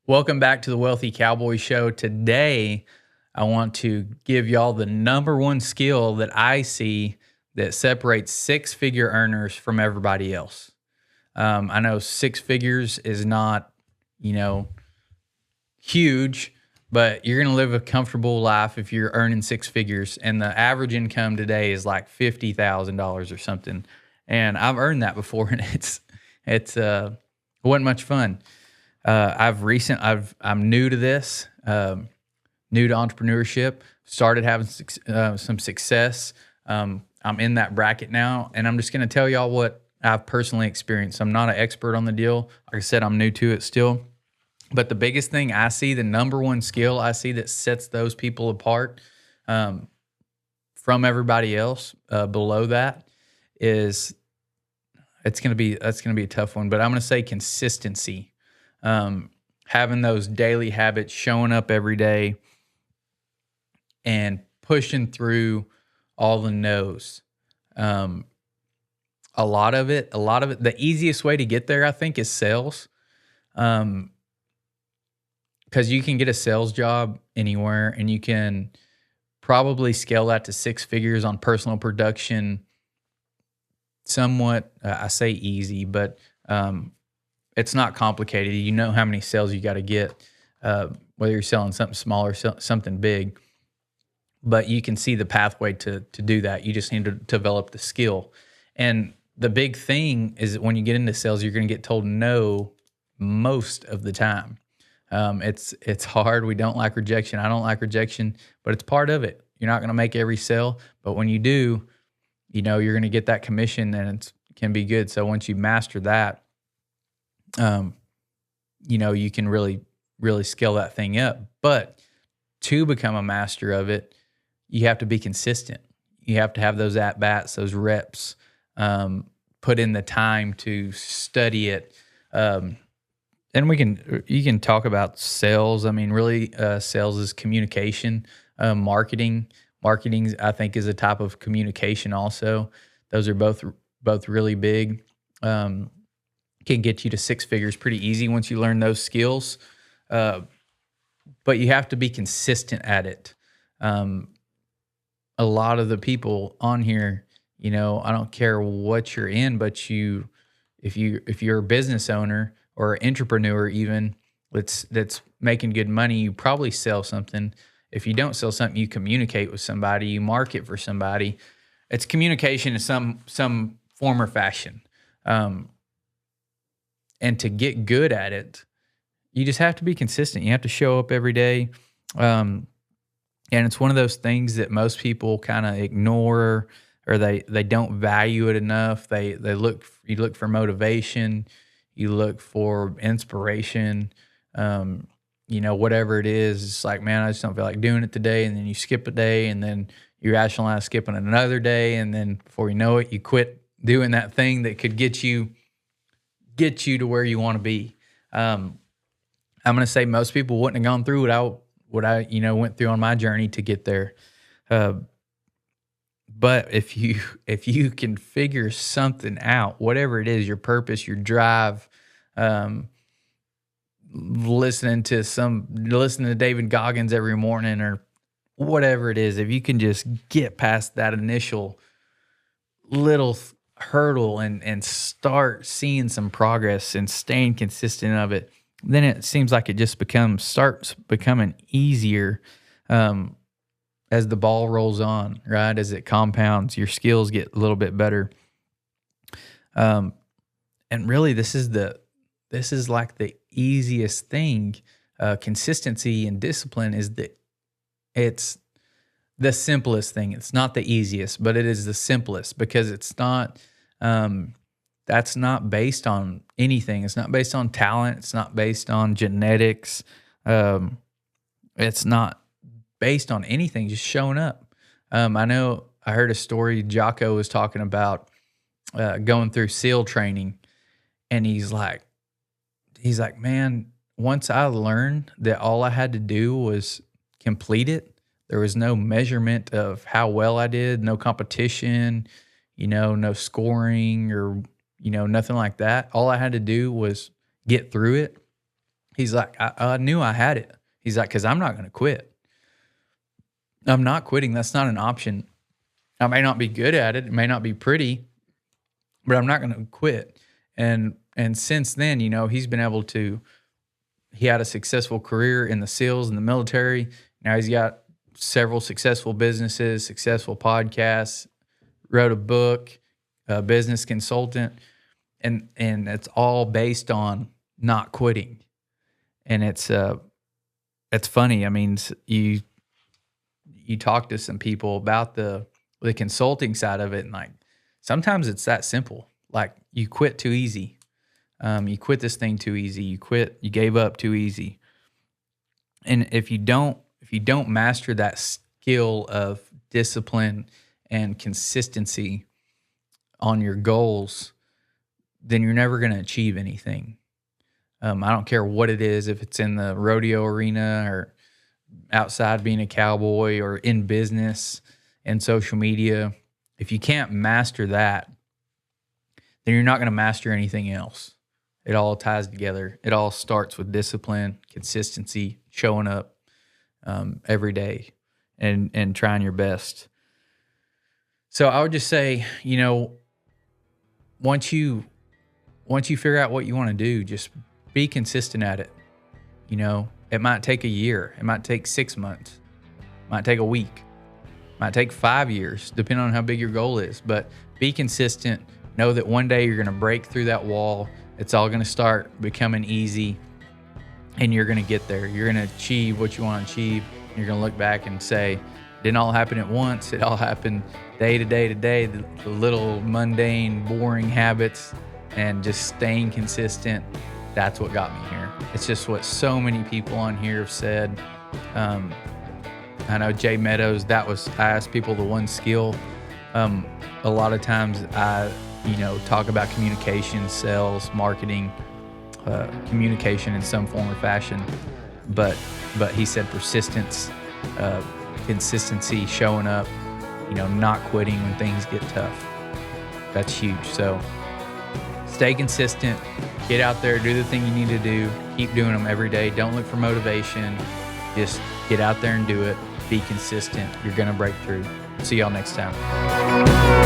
Welcome back to the Wealthy Cowboy Show. Today, I want to give y'all the number one skill that I see that separates six-figure earners from everybody else. I know six figures is not, huge, but you're going to live a comfortable life if you're earning six figures. And the average income today is like $50,000 or something. And I've earned that before, and it wasn't much fun. I'm new to this, new to entrepreneurship. Started having some success. I'm in that bracket now, and I'm just going to tell y'all what I've personally experienced. I'm not an expert on the deal. Like I said, I'm new to it still. But the biggest thing I see, the number one skill I see that sets those people apart from everybody else below that is that's gonna be a tough one. But I'm gonna say consistency. Having those daily habits, showing up every day, and pushing through all the no's. A lot of it. The easiest way to get there, I think, is sales. Because you can get a sales job anywhere, and you can probably scale that to six figures on personal production. Somewhat, I say easy, but it's not complicated. You know how many sales you got to get, whether you're selling something small or something big. But you can see the pathway to do that. You just need to develop the skill. And the big thing is that when you get into sales, you're going to get told no most of the time. It's hard. We don't like rejection. I don't like rejection, but it's part of it. You're not going to make every sale, but when you do, you're going to get that commission, and it can be good. So once you master that, you can really, really scale that thing up. But to become a master of it, you have to be consistent. You have to have those at-bats, those reps, put in the time to study it. And you can talk about sales. I mean, really, sales is communication. Marketing, I think, is a type of communication also. Those are both really big. Can get you to six figures pretty easy once you learn those skills. But you have to be consistent at it. A lot of the people on here, I don't care what you're in, but if you're a business owner or entrepreneur even that's making good money, you probably sell something. If you don't sell something, you communicate with somebody, you market for somebody. It's communication in some form or fashion. And to get good at it, you just have to be consistent. You have to show up every day. And it's one of those things that most people kind of ignore, or they don't value it enough. You look for motivation, you look for inspiration, whatever it is. It's like, man, I just don't feel like doing it today. And then you skip a day, and then you rationalize skipping another day. And then before you know it, you quit doing that thing that could get you to where you want to be. I'm going to say most people wouldn't have gone through what I went through on my journey to get there. But if you can figure something out, whatever it is, your purpose, your drive, listening to David Goggins every morning or whatever it is, if you can just get past that initial little hurdle and start seeing some progress and staying consistent of it, then it seems like it just starts becoming easier as the ball rolls on, right? As it compounds, your skills get a little bit better. And really, this is like the easiest thing. Consistency and discipline it's the simplest thing. It's not the easiest, but it is the simplest, because it's not. That's not based on anything. It's not based on talent. It's not based on genetics. It's not based on anything, just showing up. I know I heard a story. Jocko was talking about going through SEAL training, and he's like, man, once I learned that all I had to do was complete it, there was no measurement of how well I did, no competition, no scoring or, nothing like that. All I had to do was get through it. He's like, I knew I had it. He's like, because I'm not going to quit. I'm not quitting. That's not an option. I may not be good at it. It may not be pretty, but I'm not going to quit. And since then, he's been able to, he had a successful career in the SEALs and the military. Now he's got several successful businesses, successful podcasts, wrote a book, a business consultant, and it's all based on not quitting. And it's funny. I mean, you talk to some people about the consulting side of it, and like sometimes it's that simple. Like you quit too easy. You quit this thing too easy. You gave up too easy. And if you don't master that skill of discipline and consistency on your goals, then you're never going to achieve anything. I don't care what it is, if it's in the rodeo arena or outside being a cowboy or in business and social media. If you can't master that, then you're not going to master anything else. It all ties together. It all starts with discipline, consistency, showing up every day and trying your best. So I would just say, once you figure out what you want to do, just be consistent at it. It might take a year. It might take 6 months. It might take a week. It might take 5 years, depending on how big your goal is. But be consistent. Know that one day you're going to break through that wall. It's all going to start becoming easy, and you're going to get there. You're going to achieve what you want to achieve. You're going to look back and say, it didn't all happen at once. It all happened day to day to day, the little mundane, boring habits, and just staying consistent. That's what got me here. It's just what so many people on here have said. I know Jay Meadows, I asked people the one skill. A lot of times I, talk about communication, sales, marketing, communication in some form or fashion. But he said persistence, consistency, showing up, not quitting when things get tough. That's huge. So stay consistent, get out there, do the thing you need to do, keep doing them every day. Don't look for motivation. Just get out there and do it. Be consistent. You're going to break through. See y'all next time.